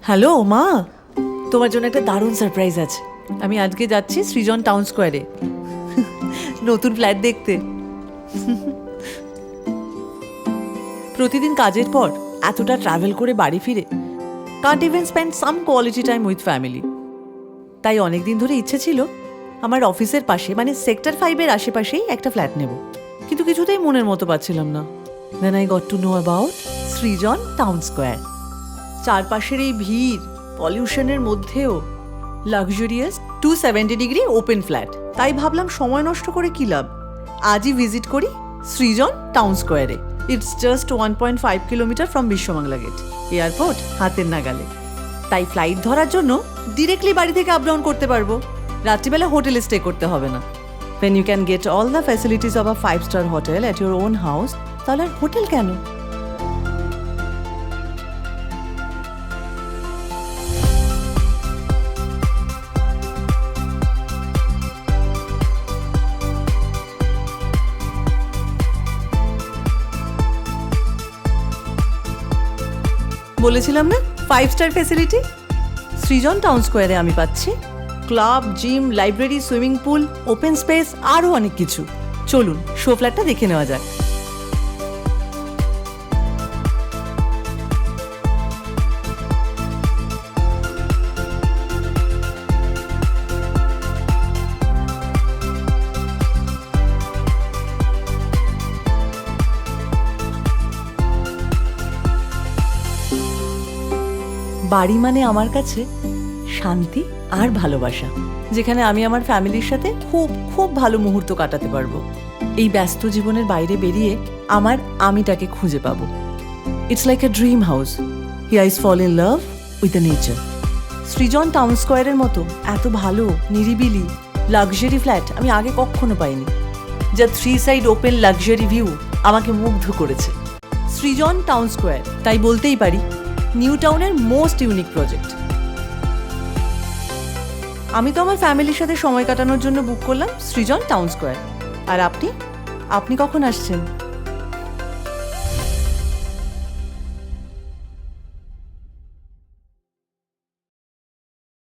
Hello মা, তোমার জন্য একটা দারুণ সারপ্রাইজ আছে। আমি আজকে যাচ্ছি সৃজন টাউন স্কোয়ারে নতুন ফ্ল্যাট দেখতে। প্রতিদিন কাজের পর এতটা ট্রাভেল করে বাড়ি ফিরে Kant even spend some quality time with family. তাই অনেকদিন ধরে ইচ্ছে ছিল আমার অফিসের পাশে মানে সেক্টর 5-এর আশেপাশেই একটা ফ্ল্যাট নেব, কিন্তু কিছুতেই মনের মতো পাচ্ছিলাম না। Then I got to know about Srijan town square. চারপাশের এই ভিড় পলিউশনের মধ্যেও লাক্সারিয়াস 270 ডিগ্রি ওপেন ফ্ল্যাট। তাই ভাবলাম সময় নষ্ট করে কি লাভ, আজই ভিজিট করি সৃজন টাউন স্কোয়ারে। It's just 1.5 kilometre from Biswa Bangla gate, airport হাতের নাগালে। তাই ফ্লাইট ধরার জন্য ডিরেক্টলি বাড়ি থেকে আপ ডাউন করতে পারবো, রাত্রিবেলা হোটেলে স্টে করতে হবে না। When you can get all the facilities of a 5-star hotel at your own house, তাহলে আর হোটেল কেন? বলেছিলাম না 5-স্টার ফ্যাসিলিটি। সৃজন টাউন স্কোয়ারে আমি পাচ্ছি club, gym, library, swimming pool, open space, আরও অনেক কিছু। চলুন শো ফ্ল্যাটটা দেখে নেওয়া যাক। বাড়ি মানে আমার কাছে শান্তি আর ভালোবাসা, যেখানে আমি আমার ফ্যামিলির সাথে খুব খুব ভালো মুহূর্ত কাটাতে পারবো। এই ব্যস্ত জীবনের বাইরে বেরিয়ে আমার আমিটাকে খুঁজে পাবো। It's like a dream house. Here I fall in love with the nature. Srijan town স্কোয়ারের মতো এত ভালো নিরিবিলি লাক্সারি ফ্ল্যাট আমি আগে কখনো পাইনি, যা 3 সাইড ওপেন লাক্সারি ভিউ আমাকে মুগ্ধ করেছে। সৃজন টাউন স্কোয়ার, তাই বলতেই পারি নিউ টাউনের মোস্ট ইউনিক প্রজেক্ট। আমি তো আমার ফ্যামিলির সাথে সময় কাটানোর জন্য বুক করলাম সৃজন টাউন স্কোয়ার। আর আপনি কখন আসছেন?